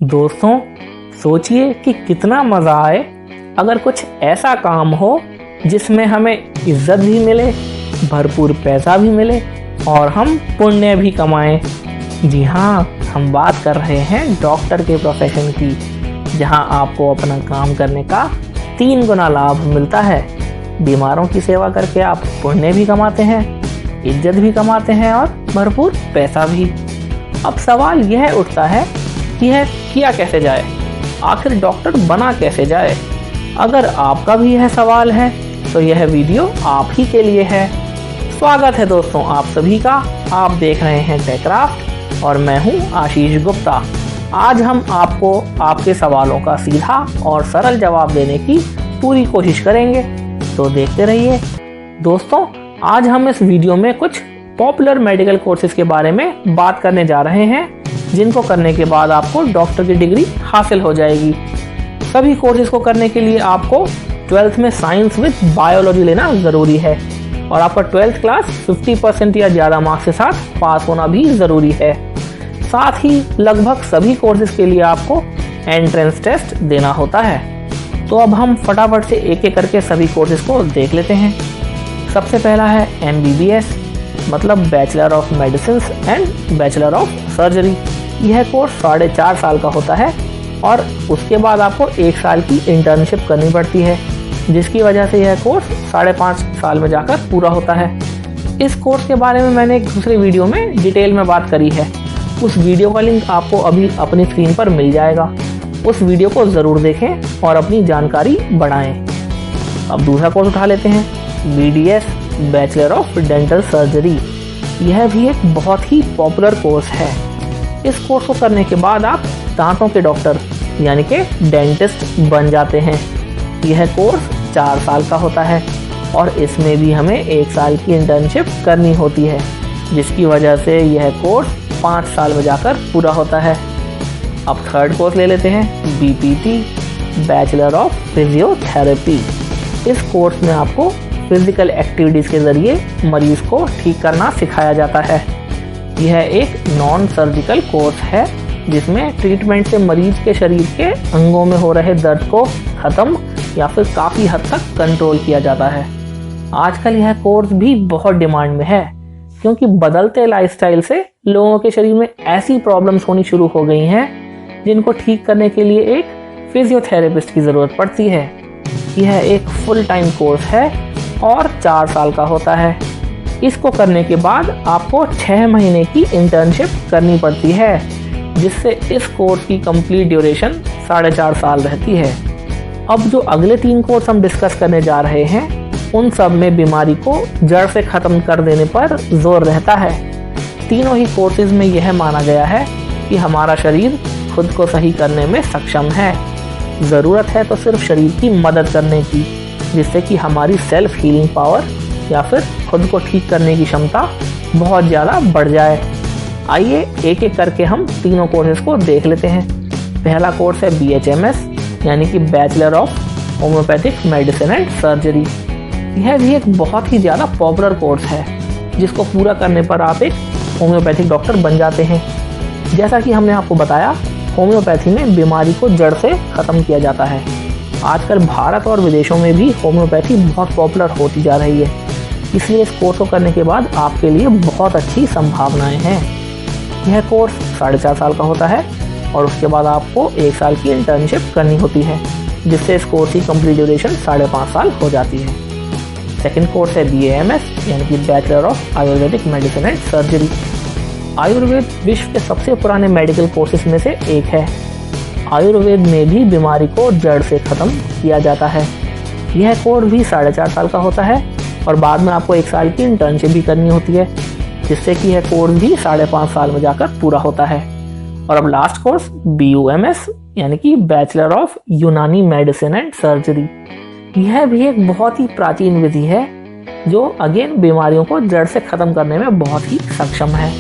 दोस्तों, सोचिए कि कितना मज़ा आए अगर कुछ ऐसा काम हो जिसमें हमें इज्जत भी मिले, भरपूर पैसा भी मिले और हम पुण्य भी कमाएं। जी हाँ, हम बात कर रहे हैं डॉक्टर के प्रोफेशन की, जहां आपको अपना काम करने का 3 गुना लाभ मिलता है। बीमारों की सेवा करके आप पुण्य भी कमाते हैं, इज्जत भी कमाते हैं और भरपूर पैसा भी। अब सवाल यह उठता है कि यह किया कैसे जाए, आखिर डॉक्टर बना कैसे जाए। अगर आपका भी यह सवाल है तो यह वीडियो आप ही के लिए है। स्वागत है दोस्तों आप सभी का। आप देख रहे हैं टेकक्राफ्ट और मैं हूं आशीष गुप्ता। आज हम आपको आपके सवालों का सीधा और सरल जवाब देने की पूरी कोशिश करेंगे, तो देखते रहिए। दोस्तों, आज हम इस वीडियो में कुछ पॉपुलर मेडिकल कोर्सेज के बारे में बात करने जा रहे हैं, जिनको करने के बाद आपको डॉक्टर की डिग्री हासिल हो जाएगी। सभी कोर्सेज को करने के लिए आपको 12th में साइंस विद बायोलॉजी लेना ज़रूरी है और आपका 12th क्लास 50% या ज़्यादा मार्क्स के साथ पास होना भी ज़रूरी है। साथ ही लगभग सभी कोर्सेज के लिए आपको एंट्रेंस टेस्ट देना होता है। तो अब हम फटाफट से एक एक करके सभी कोर्सेज को देख लेते हैं। सबसे पहला है MBBS, मतलब bachelor of medicine and bachelor of surgery. यह कोर्स 4.5 साल का होता है और उसके बाद आपको 1 साल की इंटर्नशिप करनी पड़ती है, जिसकी वजह से यह कोर्स 5.5 साल में जाकर पूरा होता है। इस कोर्स के बारे में मैंने एक दूसरे वीडियो में डिटेल में बात करी है। उस वीडियो का लिंक आपको अभी अपनी स्क्रीन पर मिल जाएगा। उस वीडियो को ज़रूर देखें और अपनी जानकारी बढ़ाएं। अब दूसरा कोर्स उठा लेते हैं, BDS, bachelor of dental surgery. यह भी एक बहुत ही पॉपुलर कोर्स है। इस कोर्स को करने के बाद आप दांतों के डॉक्टर यानी कि डेंटिस्ट बन जाते हैं। यह कोर्स 4 साल का होता है और इसमें भी हमें 1 साल की इंटर्नशिप करनी होती है, जिसकी वजह से यह कोर्स 5 साल में जाकर पूरा होता है। अब थर्ड कोर्स ले लेते हैं, BPT, बैचलर ऑफ फिजियोथेरेपी। इस कोर्स में आपको फिजिकल एक्टिविटीज़ के ज़रिए मरीज़ को ठीक करना सिखाया जाता है। यह एक नॉन सर्जिकल कोर्स है, जिसमें ट्रीटमेंट से मरीज के शरीर के अंगों में हो रहे दर्द को ख़त्म या फिर काफ़ी हद तक कंट्रोल किया जाता है। आजकल यह कोर्स भी बहुत डिमांड में है, क्योंकि बदलते लाइफस्टाइल से लोगों के शरीर में ऐसी प्रॉब्लम्स होनी शुरू हो गई हैं जिनको ठीक करने के लिए एक फिजियोथेरेपिस्ट की ज़रूरत पड़ती है। यह एक फुल टाइम कोर्स है और 4 साल का होता है। इसको करने के बाद आपको 6 महीने की इंटर्नशिप करनी पड़ती है, जिससे इस कोर्स की कंप्लीट ड्यूरेशन 4.5 साल रहती है। अब जो अगले 3 कोर्स हम डिस्कस करने जा रहे हैं, उन सब में बीमारी को जड़ से ख़त्म कर देने पर जोर रहता है। तीनों ही कोर्सेज में यह माना गया है कि हमारा शरीर खुद को सही करने में सक्षम है। ज़रूरत है तो सिर्फ शरीर की मदद करने की, जिससे कि हमारी सेल्फ हीलिंग पावर या फिर खुद को ठीक करने की क्षमता बहुत ज़्यादा बढ़ जाए। आइए एक एक करके हम तीनों कोर्सेज को देख लेते हैं। पहला कोर्स है BHMS, यानी कि bachelor of homeopathic medicine and surgery. यह भी एक बहुत ही ज़्यादा पॉपुलर कोर्स है, जिसको पूरा करने पर आप एक होम्योपैथिक डॉक्टर बन जाते हैं। जैसा कि हमने आपको बताया, होम्योपैथी में बीमारी को जड़ से ख़त्म किया जाता है। आजकल भारत और विदेशों में भी होम्योपैथी बहुत पॉपुलर होती जा रही है, इसलिए इस कोर्स को करने के बाद आपके लिए बहुत अच्छी संभावनाएं हैं। यह कोर्स 4.5 साल का होता है और उसके बाद आपको 1 साल की इंटर्नशिप करनी होती है, जिससे इस कोर्स की कंप्लीट ड्यूरेशन 5.5 साल हो जाती है। सेकंड कोर्स है BAMS, यानी कि bachelor of Ayurvedic medicine and surgery. Ayurveda विश्व के सबसे पुराने मेडिकल कोर्सेज में से एक है। आयुर्वेद में भी बीमारी को जड़ से ख़त्म किया जाता है। यह कोर्स भी 4.5 साल का होता है और बाद में आपको 1 साल की इंटर्नशिप भी करनी होती है, जिससे कि यह कोर्स भी 5.5 साल में जाकर पूरा होता है। और अब लास्ट कोर्स BUMS, यानी कि बैचलर ऑफ यूनानी मेडिसिन एंड सर्जरी। यह भी एक बहुत ही प्राचीन विधि है, जो अगेन बीमारियों को जड़ से ख़त्म करने में बहुत ही सक्षम है।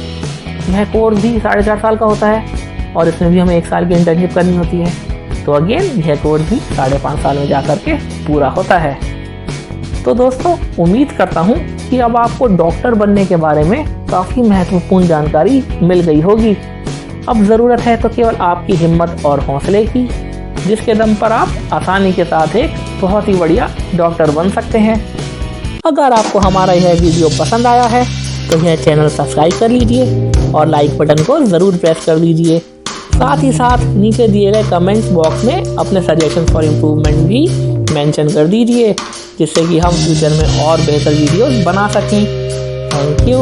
यह कोर्स भी 4.5 साल का होता है और इसमें भी हमें 1 साल की इंटर्नशिप करनी होती है। तो अगेन यह कोर्स भी 5.5 साल में जाकर के पूरा होता है। तो दोस्तों, उम्मीद करता हूँ कि अब आपको डॉक्टर बनने के बारे में काफ़ी महत्वपूर्ण जानकारी मिल गई होगी। अब ज़रूरत है तो केवल आपकी हिम्मत और हौसले की, जिसके दम पर आप आसानी के साथ एक बहुत ही बढ़िया डॉक्टर बन सकते हैं। अगर आपको हमारा यह वीडियो पसंद आया है तो यह चैनल सब्सक्राइब कर लीजिए और लाइक बटन को ज़रूर प्रेस कर दीजिए। साथ ही साथ नीचे दिए गए कमेंट्स बॉक्स में अपने सजेशन फॉर इम्प्रूवमेंट भी मेंशन कर दीजिए, जिससे कि हम फ्यूचर में और बेहतर वीडियोस बना सकें। Thank you.